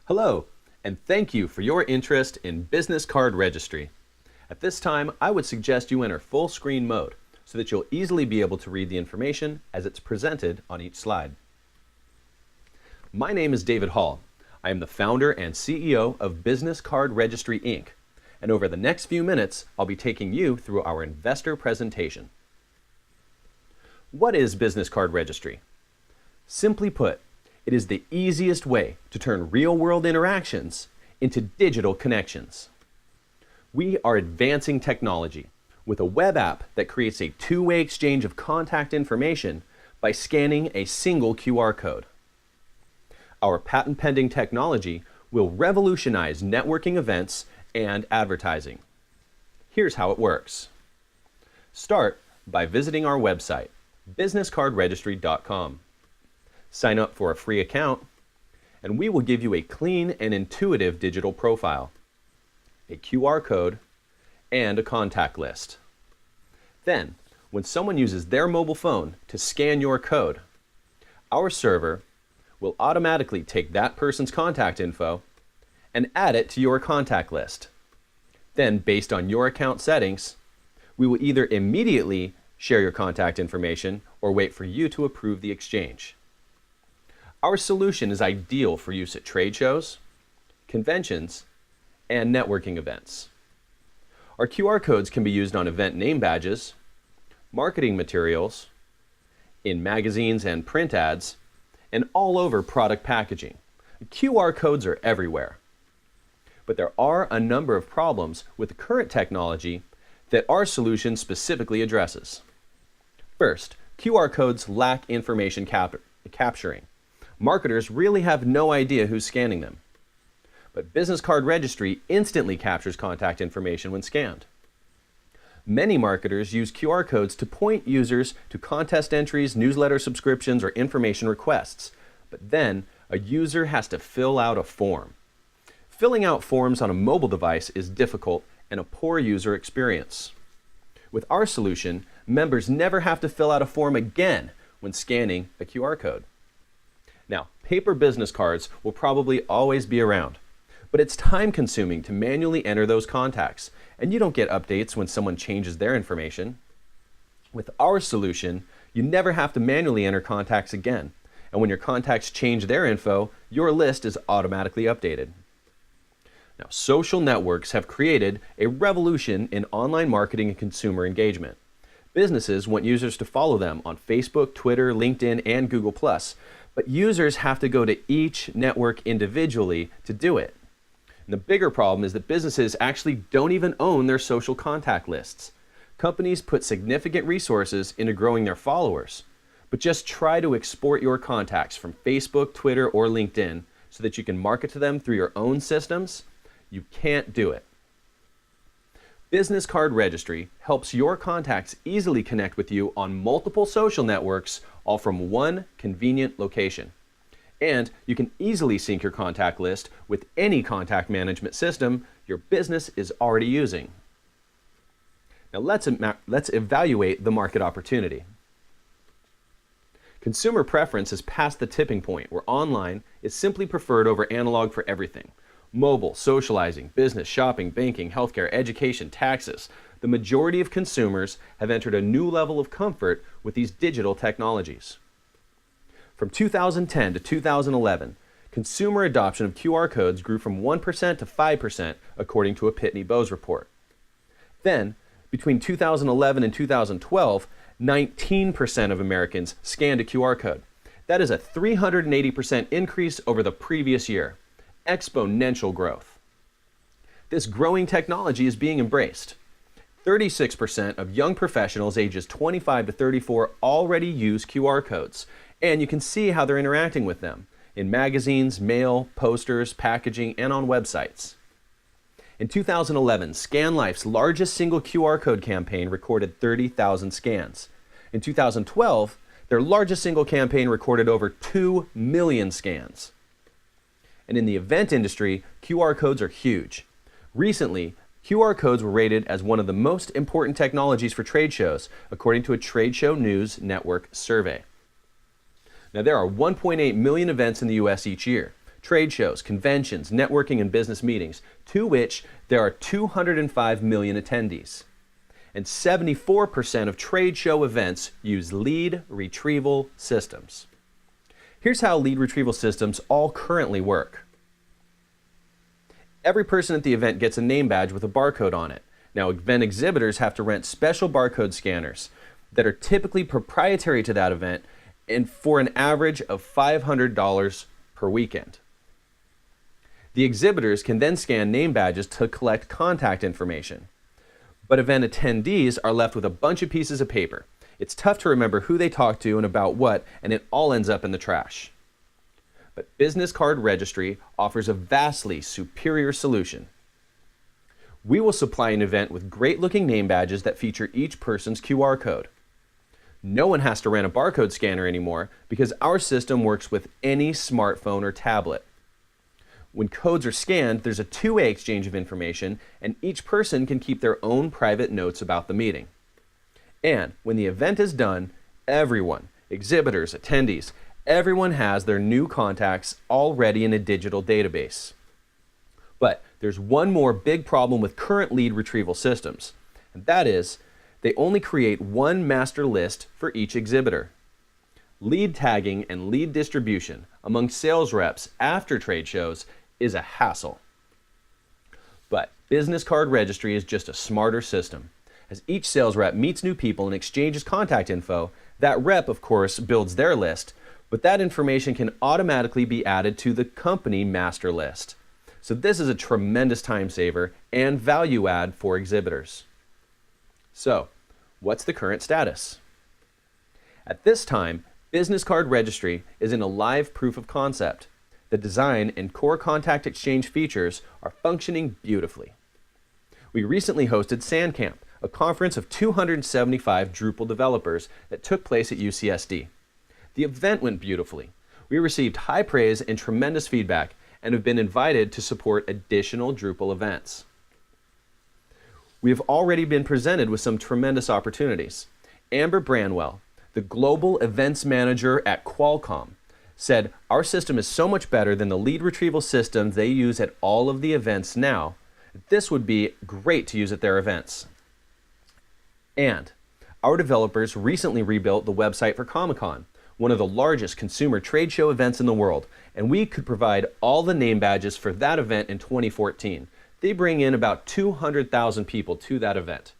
Hello, and thank you for your interest in Business Card Registry. At this time, I would suggest you enter full screen mode so that you'll easily be able to read the information as it's presented on each slide. My name is David Hall. I am the founder and CEO of Business Card Registry, Inc. And over the next few minutes, I'll be taking you through our investor presentation. What is Business Card Registry? Simply put, it is the easiest way to turn real-world interactions into digital connections. We are advancing technology with a web app that creates a two-way exchange of contact information by scanning a single QR code. Our patent-pending technology will revolutionize networking events and advertising. Here's how it works. Start by visiting our website, BusinessCardRegistry.com. Sign up for a free account, and we will give you a clean and intuitive digital profile, a QR code, and a contact list. Then, when someone uses their mobile phone to scan your code, our server will automatically take that person's contact info and add it to your contact list. Then, based on your account settings, we will either immediately share your contact information or wait for you to approve the exchange. Our solution is ideal for use at trade shows, conventions, and networking events. Our QR codes can be used on event name badges, marketing materials, in magazines and print ads, and all over product packaging. QR codes are everywhere. But there are a number of problems with the current technology that our solution specifically addresses. First, QR codes lack information capturing. Marketers really have no idea who's scanning them. But Business Card Registry instantly captures contact information when scanned. Many marketers use QR codes to point users to contest entries, newsletter subscriptions, or information requests. But then, a user has to fill out a form. Filling out forms on a mobile device is difficult and a poor user experience. With our solution, members never have to fill out a form again when scanning a QR code. Now, paper business cards will probably always be around, but it's time-consuming to manually enter those contacts, and you don't get updates when someone changes their information. With our solution, you never have to manually enter contacts again, and when your contacts change their info, your list is automatically updated. Now, social networks have created a revolution in online marketing and consumer engagement. Businesses want users to follow them on Facebook, Twitter, LinkedIn, and Google+, but users have to go to each network individually to do it. And the bigger problem is that businesses actually don't even own their social contact lists. Companies put significant resources into growing their followers, but just try to export your contacts from Facebook, Twitter, or LinkedIn so that you can market to them through your own systems. You can't do it. Business Card Registry helps your contacts easily connect with you on multiple social networks, all from one convenient location. And you can easily sync your contact list with any contact management system your business is already using. Now let's evaluate the market opportunity. Consumer preference has passed the tipping point where online is simply preferred over analog for everything. Mobile, socializing, business, shopping, banking, healthcare, education, taxes. The majority of consumers have entered a new level of comfort with these digital technologies. From 2010 to 2011, consumer adoption of QR codes grew from 1% to 5%, according to a Pitney Bowes report. Then, between 2011 and 2012, 19% of Americans scanned a QR code. That is a 380% increase over the previous year. Exponential growth. This growing technology is being embraced. 36% of young professionals ages 25 to 34 already use QR codes, and you can see how they're interacting with them in magazines, mail, posters, packaging, and on websites. In 2011, ScanLife's largest single QR code campaign recorded 30,000 scans. In 2012, their largest single campaign recorded over 2 million scans. And in the event industry, QR codes are huge. Recently, QR codes were rated as one of the most important technologies for trade shows, according to a Trade Show News Network survey. Now, there are 1.8 million events in the US each year. trade shows, conventions, networking, and business meetings, to which there are 205 million attendees. And 74% of trade show events use lead retrieval systems. Here's how lead retrieval systems all currently work. Every person at the event gets a name badge with a barcode on it. Now, event exhibitors have to rent special barcode scanners that are typically proprietary to that event and for an average of $500 per weekend. The exhibitors can then scan name badges to collect contact information. But event attendees are left with a bunch of pieces of paper. It's tough to remember who they talked to and about what, and it all ends up in the trash. But Business Card Registry offers a vastly superior solution. We will supply an event with great-looking name badges that feature each person's QR code. No one has to rent a barcode scanner anymore because our system works with any smartphone or tablet. When codes are scanned, there's a two-way exchange of information, and each person can keep their own private notes about the meeting. And when the event is done, everyone, exhibitors, attendees, everyone has their new contacts already in a digital database. But there's one more big problem with current lead retrieval systems, and that is they only create one master list for each exhibitor. Lead tagging and lead distribution among sales reps after trade shows is a hassle. But Business Card Registry is just a smarter system. As each sales rep meets new people and exchanges contact info, that rep, of course, builds their list, but that information can automatically be added to the company master list. So this is a tremendous time saver and value add for exhibitors. So, what's the current status? At this time, Business Card Registry is in a live proof of concept. The design and core contact exchange features are functioning beautifully. We recently hosted SandCamp, a conference of 275 Drupal developers that took place at UCSD. The event went beautifully. We received high praise and tremendous feedback and have been invited to support additional Drupal events. We have already been presented with some tremendous opportunities. Amber Branwell, the global events manager at Qualcomm, said, "Our system is so much better than the lead retrieval systems they use at all of the events now. This would be great to use at their events." And our developers recently rebuilt the website for Comic-Con, one of the largest consumer trade show events in the world, and we could provide all the name badges for that event in 2014. They bring in about 200,000 people to that event.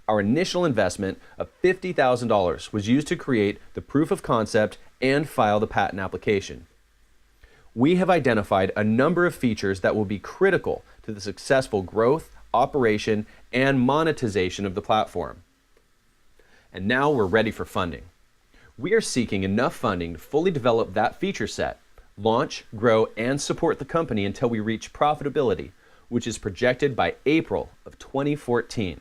Our initial investment of $50,000 was used to create the proof of concept and file the patent application. We have identified a number of features that will be critical to the successful growth, operation, and monetization of the platform. And now we're ready for funding. We are seeking enough funding to fully develop that feature set, launch, grow, and support the company until we reach profitability, which is projected by April of 2014.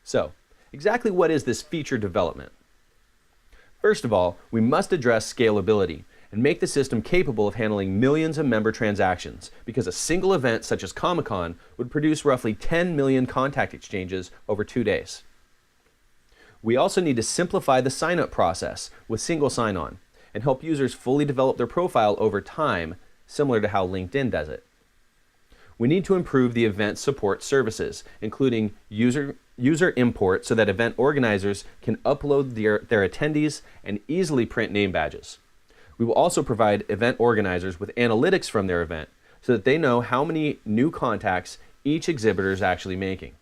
So, exactly what is this feature development? First of all, we must address scalability and make the system capable of handling millions of member transactions, because a single event such as Comic-Con would produce roughly 10 million contact exchanges over 2 days. We also need to simplify the sign-up process with single sign-on and help users fully develop their profile over time, similar to how LinkedIn does it. We need to improve the event support services, including user import so that event organizers can upload their attendees and easily print name badges. We will also provide event organizers with analytics from their event so that they know how many new contacts each exhibitor is actually making.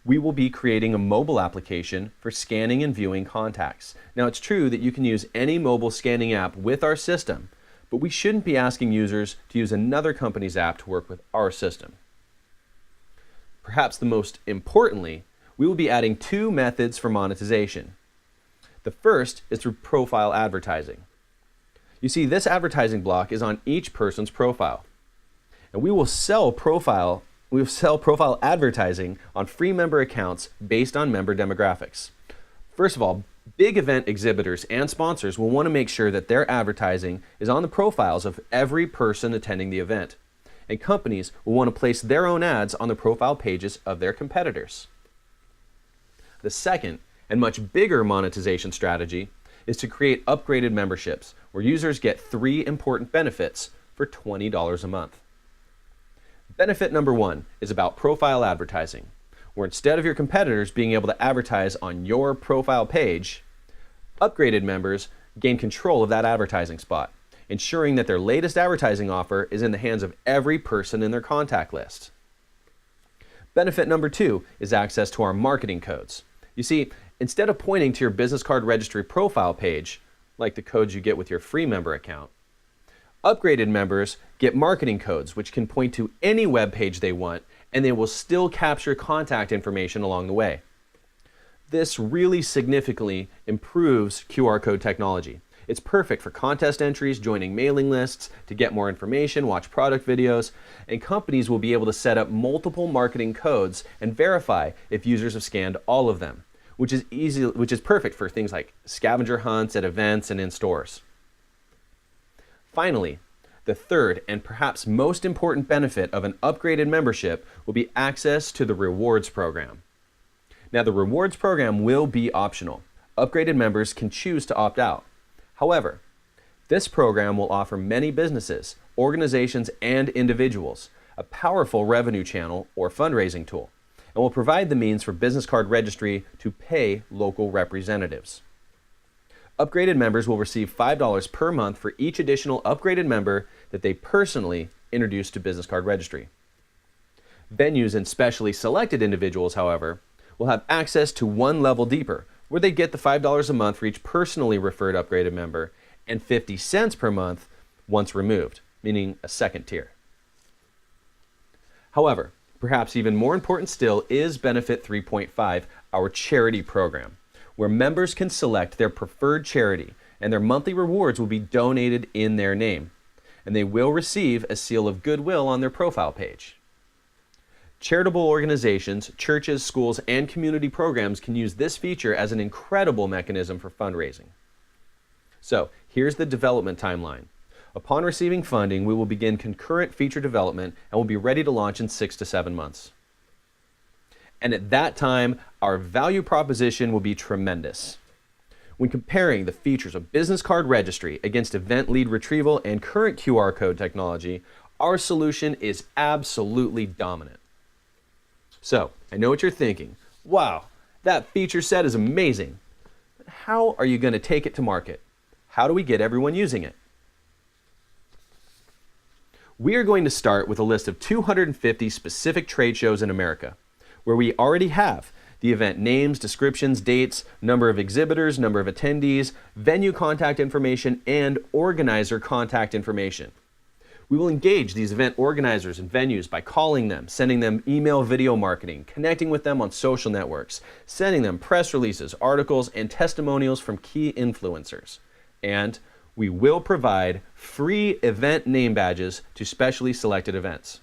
We will be creating a mobile application for scanning and viewing contacts. Now, it's true that you can use any mobile scanning app with our system, but we shouldn't be asking users to use another company's app to work with our system. Perhaps the most importantly, we will be adding 2 methods for monetization. The first is through profile advertising. You see, this advertising block is on each person's profile. And we will sell profile advertising on free member accounts based on member demographics. First of all, big event exhibitors and sponsors will want to make sure that their advertising is on the profiles of every person attending the event. And companies will want to place their own ads on the profile pages of their competitors. The second and much bigger monetization strategy is to create upgraded memberships where users get 3 important benefits for $20 a month. Benefit number 1 is about profile advertising, where instead of your competitors being able to advertise on your profile page, upgraded members gain control of that advertising spot, ensuring that their latest advertising offer is in the hands of every person in their contact list. Benefit number 2 is access to our marketing codes. You see, instead of pointing to your business card registry profile page, like the codes you get with your free member account, upgraded members get marketing codes which can point to any web page they want, and they will still capture contact information along the way. This really significantly improves QR code technology. It's perfect for contest entries, joining mailing lists, to get more information, watch product videos, and companies will be able to set up multiple marketing codes and verify if users have scanned all of them, which is perfect for things like scavenger hunts at events and in stores. Finally, the third and perhaps most important benefit of an upgraded membership will be access to the rewards program. Now, the rewards program will be optional. Upgraded members can choose to opt out. However, this program will offer many businesses, organizations, and individuals a powerful revenue channel or fundraising tool, and will provide the means for Business Card Registry to pay local representatives. Upgraded members will receive $5 per month for each additional upgraded member that they personally introduce to Business Card Registry. Venues and specially selected individuals, however, will have access to one level deeper, where they get the $5 a month for each personally referred upgraded member and 50 cents per month once removed, meaning a second tier. However, perhaps even more important still is Benefit 3.5, our charity program, where members can select their preferred charity and their monthly rewards will be donated in their name, and they will receive a seal of goodwill on their profile page. Charitable organizations, churches, schools, and community programs can use this feature as an incredible mechanism for fundraising. So, here's the development timeline. Upon receiving funding, we will begin concurrent feature development and will be ready to launch in 6 to 7 months. And at that time, our value proposition will be tremendous. When comparing the features of Business Card Registry against event lead retrieval and current QR code technology, our solution is absolutely dominant. So, I know what you're thinking. Wow, that feature set is amazing. But how are you going to take it to market? How do we get everyone using it? We are going to start with a list of 250 specific trade shows in America, where we already have the event names, descriptions, dates, number of exhibitors, number of attendees, venue contact information, and organizer contact information. We will engage these event organizers and venues by calling them, sending them email video marketing, connecting with them on social networks, sending them press releases, articles, and testimonials from key influencers. And we will provide free event name badges to specially selected events.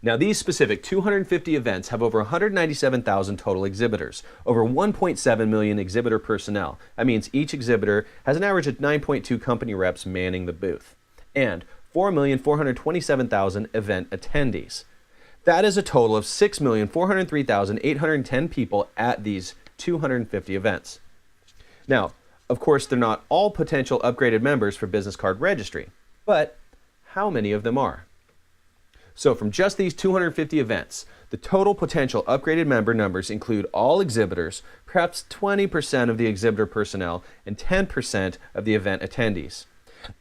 Now, these specific 250 events have over 197,000 total exhibitors, over 1.7 million exhibitor personnel. That means each exhibitor has an average of 9.2 company reps manning the booth, and 4,427,000 event attendees. That is a total of 6,403,810 people at these 250 events. Now, of course, they're not all potential upgraded members for Business Card Registry, but how many of them are? So from just these 250 events, the total potential upgraded member numbers include all exhibitors, perhaps 20% of the exhibitor personnel, and 10% of the event attendees.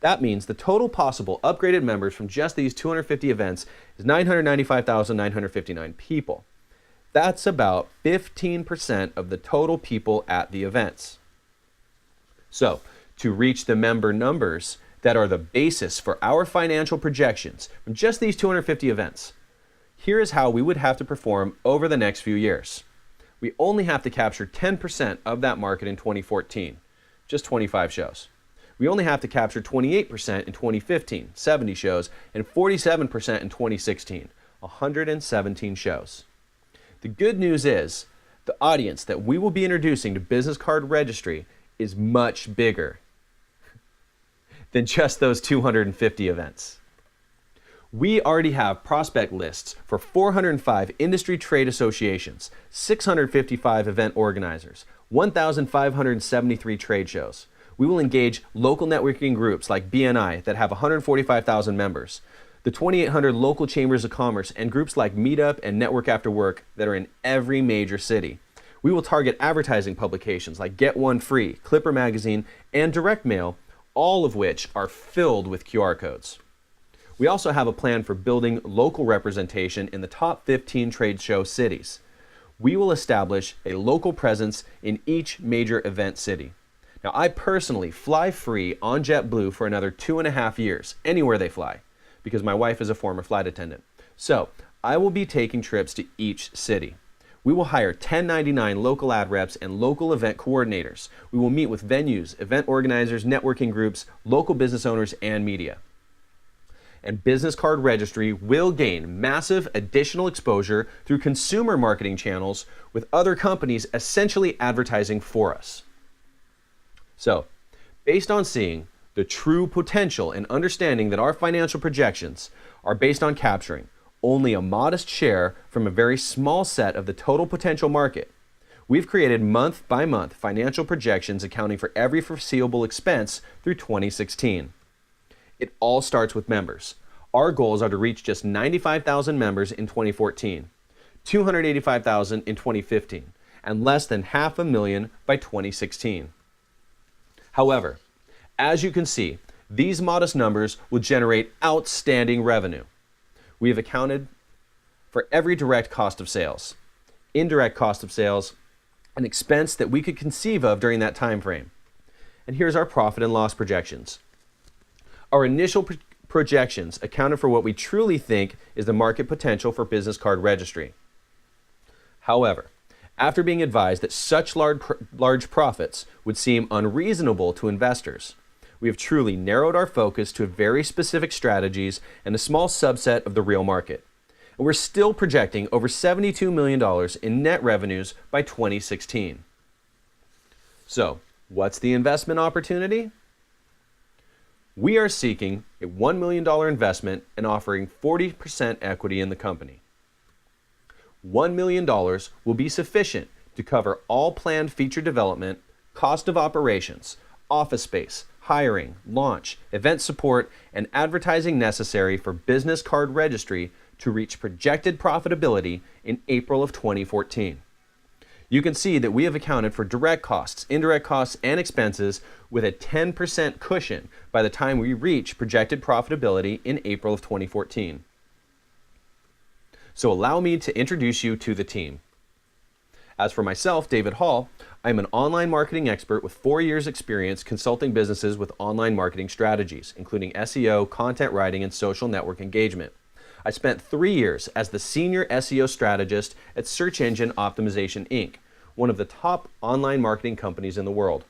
That means the total possible upgraded members from just these 250 events is 995,959 people. That's about 15% of the total people at the events. So, to reach the member numbers that are the basis for our financial projections from just these 250 events, here is how we would have to perform over the next few years. We only have to capture 10% of that market in 2014, just 25 shows. We only have to capture 28% in 2015, 70 shows, and 47% in 2016, 117 shows. The good news is, the audience that we will be introducing to Business Card Registry is much bigger than just those 250 events. We already have prospect lists for 405 industry trade associations, 655 event organizers, 1,573 trade shows. We will engage local networking groups like BNI that have 145,000 members, the 2,800 local chambers of commerce, and groups like Meetup and Network After Work that are in every major city. We will target advertising publications like Get One Free, Clipper Magazine, and Direct Mail, all of which are filled with QR codes. We also have a plan for building local representation in the top 15 trade show cities. We will establish a local presence in each major event city. Now, I personally fly free on JetBlue for another 2.5 years, anywhere they fly, because my wife is a former flight attendant. So, I will be taking trips to each city. We will hire 1099 local ad reps and local event coordinators. We will meet with venues, event organizers, networking groups, local business owners, and media. And Business Card Registry will gain massive additional exposure through consumer marketing channels with other companies essentially advertising for us. So, based on seeing the true potential and understanding that our financial projections are based on capturing only a modest share from a very small set of the total potential market, we've created month-by-month financial projections accounting for every foreseeable expense through 2016. It all starts with members. Our goals are to reach just 95,000 members in 2014, 285,000 in 2015, and less than 500,000 by 2016. However, as you can see, these modest numbers will generate outstanding revenue. We have accounted for every direct cost of sales, indirect cost of sales, an expense that we could conceive of during that time frame. And here's our profit and loss projections. Our initial projections accounted for what we truly think is the market potential for Business Card Registry. However, after being advised that such large profits would seem unreasonable to investors, we have truly narrowed our focus to very specific strategies and a small subset of the real market. And we're still projecting over $72 million in net revenues by 2016. So, what's the investment opportunity? We are seeking a $1 million investment and offering 40% equity in the company. $1 million will be sufficient to cover all planned feature development, cost of operations, office space, hiring, launch, event support, and advertising necessary for Business Card Registry to reach projected profitability in April of 2014. You can see that we have accounted for direct costs, indirect costs, and expenses with a 10% cushion by the time we reach projected profitability in April of 2014. So allow me to introduce you to the team. As for myself, David Hall, I am an online marketing expert with 4 years experience consulting businesses with online marketing strategies, including SEO, content writing, and social network engagement. I spent 3 years as the senior SEO strategist at Search Engine Optimization, Inc., one of the top online marketing companies in the world.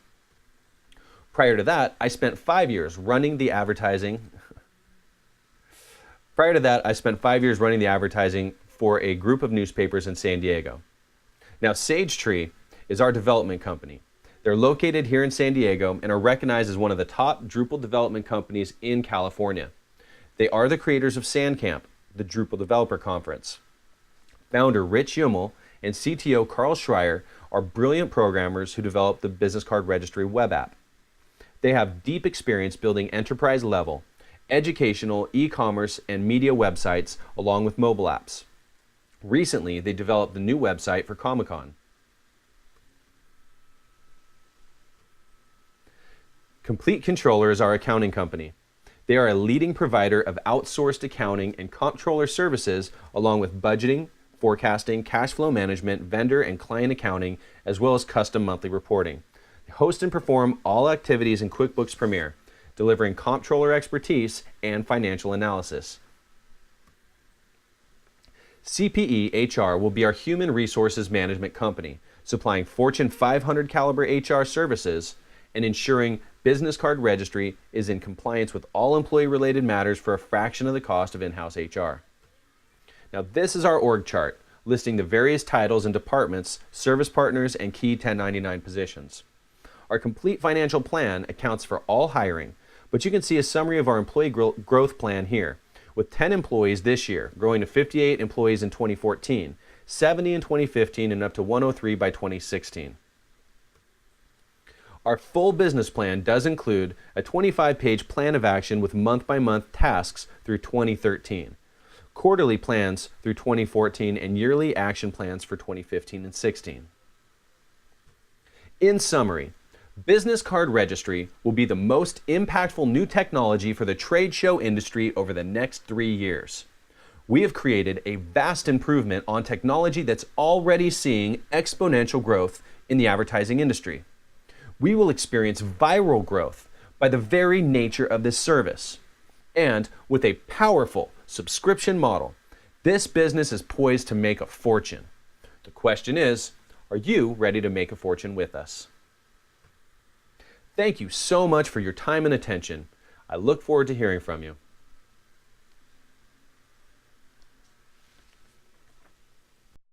Prior to that, I spent 5 years running the advertising for a group of newspapers in San Diego. Now, SageTree is our development company. They're located here in San Diego and are recognized as one of the top Drupal development companies in California. They are the creators of SandCamp, the Drupal Developer Conference. Founder Rich Hummel and CTO Carl Schreier are brilliant programmers who developed the Business Card Registry web app. They have deep experience building enterprise-level, educational, e-commerce, and media websites along with mobile apps. Recently, they developed the new website for Comic-Con. Complete Controller is our accounting company. They are a leading provider of outsourced accounting and comptroller services along with budgeting, forecasting, cash flow management, vendor and client accounting, as well as custom monthly reporting. They host and perform all activities in QuickBooks Premier, delivering comptroller expertise and financial analysis. CPE HR will be our human resources management company, supplying Fortune 500 caliber HR services and ensuring Business Card Registry is in compliance with all employee-related matters for a fraction of the cost of in-house HR. Now, this is our org chart, listing the various titles and departments, service partners, and key 1099 positions. Our complete financial plan accounts for all hiring, but you can see a summary of our employee growth plan here. with 10 employees this year, growing to 58 employees in 2014, 70 in 2015, and up to 103 by 2016. Our full business plan does include a 25-page plan of action with month-by-month tasks through 2013, quarterly plans through 2014, and yearly action plans for 2015 and 16. In summary, Business Card Registry will be the most impactful new technology for the trade show industry over the next 3 years. We have created a vast improvement on technology that's already seeing exponential growth in the advertising industry. We will experience viral growth by the very nature of this service. And with a powerful subscription model, this business is poised to make a fortune. The question is, are you ready to make a fortune with us? Thank you so much for your time and attention. I look forward to hearing from you.